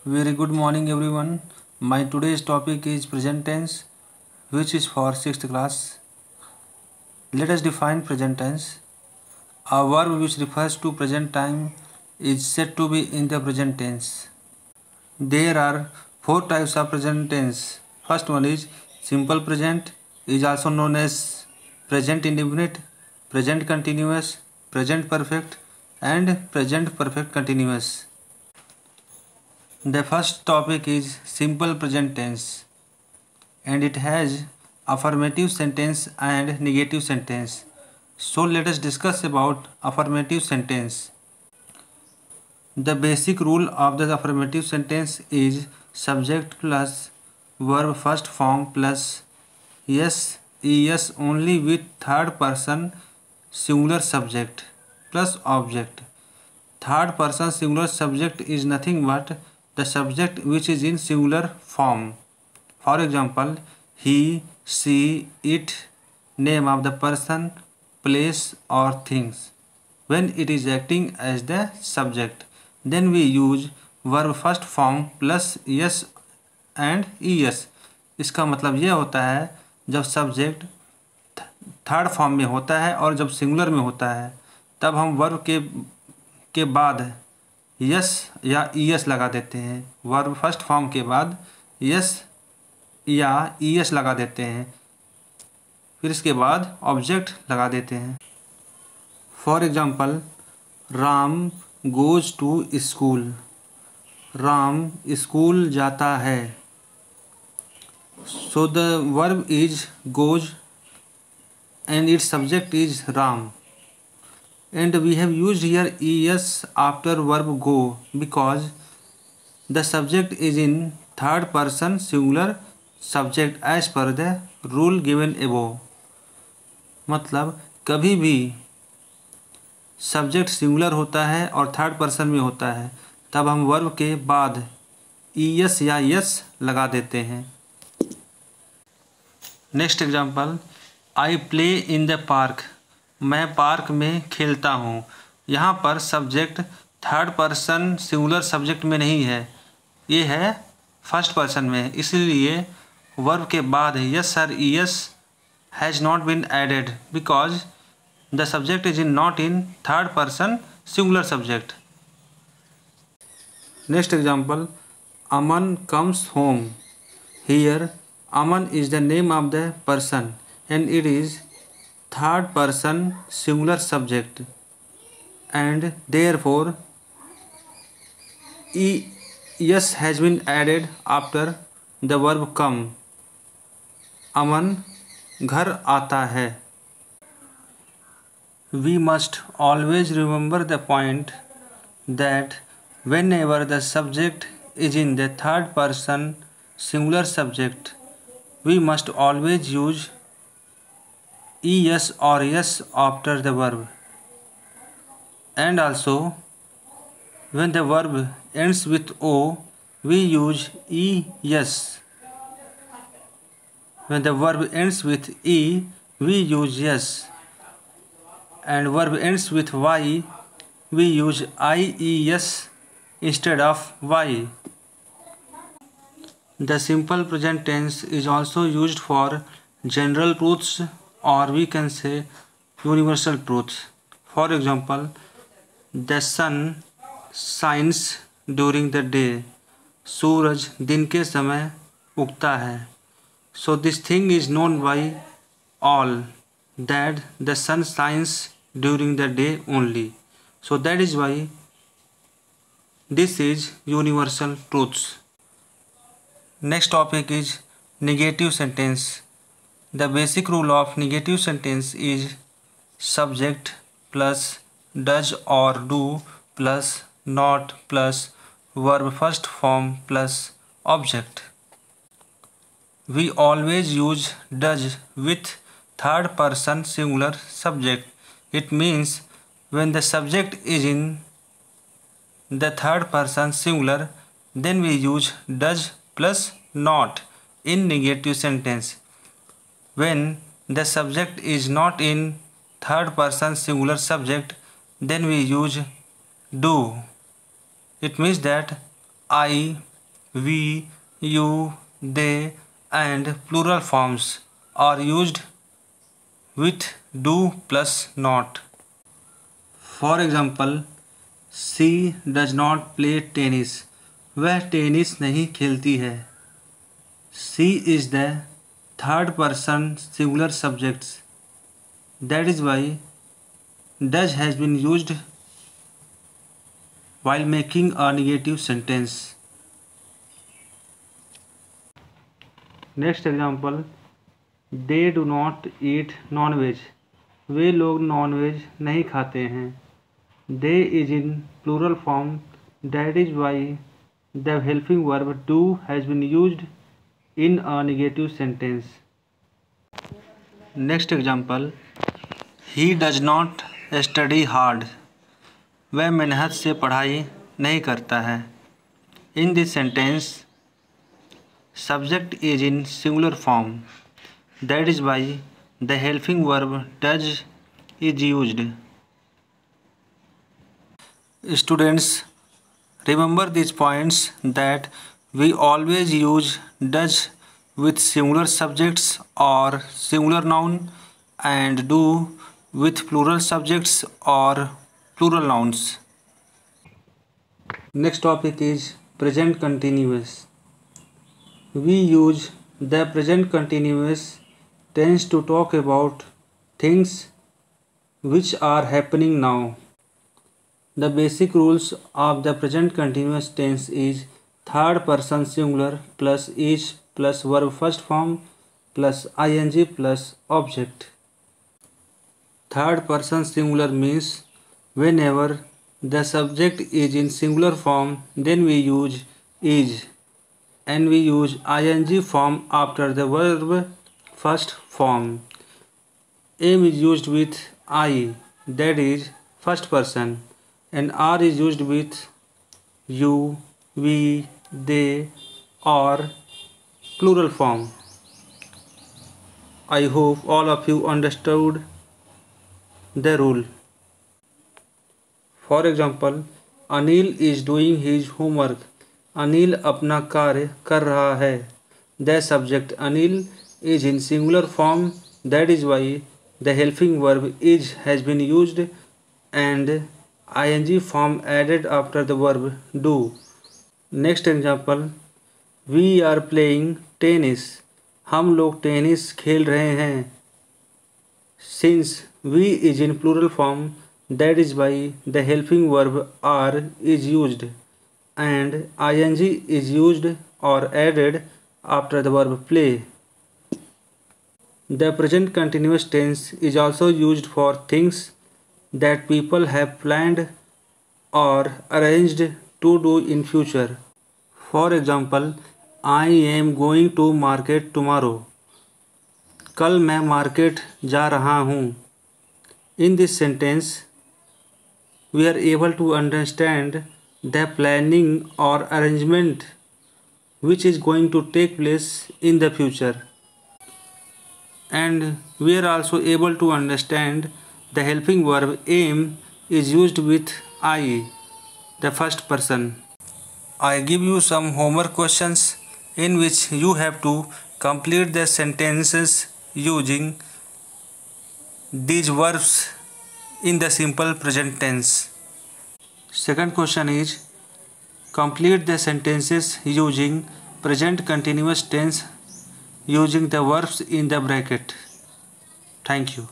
Very good morning everyone. My today's topic is present tense which is for 6th class. Let us define present tense. A verb which refers to present time is said to be in the present tense. There are four types of present tense. First one is simple present, is also known as present indefinite, present continuous, present perfect and present perfect continuous. The first topic is simple present tense and it has affirmative sentence and negative sentence. So let us discuss about affirmative sentence. The basic rule of the affirmative sentence is subject plus verb first form plus yes, es only with third person singular subject plus object. Third person singular subject is nothing but the subject which is in singular form. For example, he, she, it, name of the person, place or things. When it is acting as the subject, then we use verb first form plus yes and es. इसका मतलब यह होता है जब subject third form में होता है और जब सिंगुलर में होता है तब हम वर्ब के बाद यस या ईएस लगा देते हैं। वर्ब फर्स्ट फॉर्म के बाद यस या ईएस लगा देते हैं, फिर इसके बाद ऑब्जेक्ट लगा देते हैं। For example, Ram goes to school. Ram school जाता है। So the verb is goes and its subject is Ram, and we have used here es after verb go because the subject is in third person singular subject as per the rule given above. मतलब कभी भी subject singular होता है और third person में होता है तब हम वर्ब के बाद es या yes लगा देते हैं। Next example, I play in the park. मैं पार्क में खेलता हूँ। यहाँ पर subject third person singular subject में नहीं है, ये है फर्स्ट पर्सन में, इसलिए वर्ब के बाद यस और ES has not been added because the subject is in not in third person singular subject. Next example, Aman comes home. Here Aman is the name of the person and it is third person singular subject and therefore es has been added after the verb come. अमन घर आता है। We must always remember the point that whenever the subject is in the third person singular subject, we must always use es or yes after the verb, and also when the verb ends with o we use es. When the verb ends with e we use yes, and verb ends with y we use ies instead of y. The simple present tense is also used for general truths or we can say universal truths. For example, the sun shines during the day. सूरज दिन के समय उगता है। So this thing is known by all that the sun shines during the day only. So that is why this is universal truths. Next topic is negative sentence. The basic rule of negative sentence is subject plus does or do plus not plus verb first form plus object. We always use does with third person singular subject. It means when the subject is in the third person singular, then we use does plus not in negative sentence. When the subject is not in third person singular subject, then we use do. It means that I we, you, they, and plural forms are used with do plus not. For example, she does not play tennis. वह tennis नहीं खेलती है. She is the third person singular subjects. That is why does has been used while making a negative sentence. Next example, they do not eat non-veg. वे लोग non veg नहीं खाते हैं. They is in plural form. That is why the helping verb do has been used in a negative sentence. Next example, he does not study hard. वह मेहनत से पढ़ाई नहीं करता है. In this sentence, subject is in singular form. That is why the helping verb does is used. Students, remember these points that we always use does with singular subjects or singular noun and do with plural subjects or plural nouns. Next topic is present continuous. We use the present continuous tense to talk about things which are happening now. The basic rules of the present continuous tense is third person singular plus is plus verb first form plus ing plus object. Third person singular means whenever the subject is in singular form, then we use is, and we use ing form after the verb first form. Am is used with I, that is first person, and are is used with you, we, they, or plural form. I hope all of you understood the rule. For example, Anil is doing his homework. Anil अपना कार्य कर रहा है. The subject Anil is in singular form. That is why the helping verb is has been used and ing form added after the verb do. Next example, we are playing tennis. हम लोग tennis खेल रहे हैं. Since we is in plural form, that is why the helping verb are is used and ing is used or added after the verb play. The present continuous tense is also used for things that people have planned or arranged to do in future. For example, I am going to market tomorrow. कल मैं market जा रहा हूँ. In this sentence, we are able to understand the planning or arrangement which is going to take place in the future, and we are also able to understand the helping verb aim is used with I, the first person. I give you some homework questions in which you have to complete the sentences using these verbs in the simple present tense. Second question is, complete the sentences using present continuous tense using the verbs in the bracket. Thank you.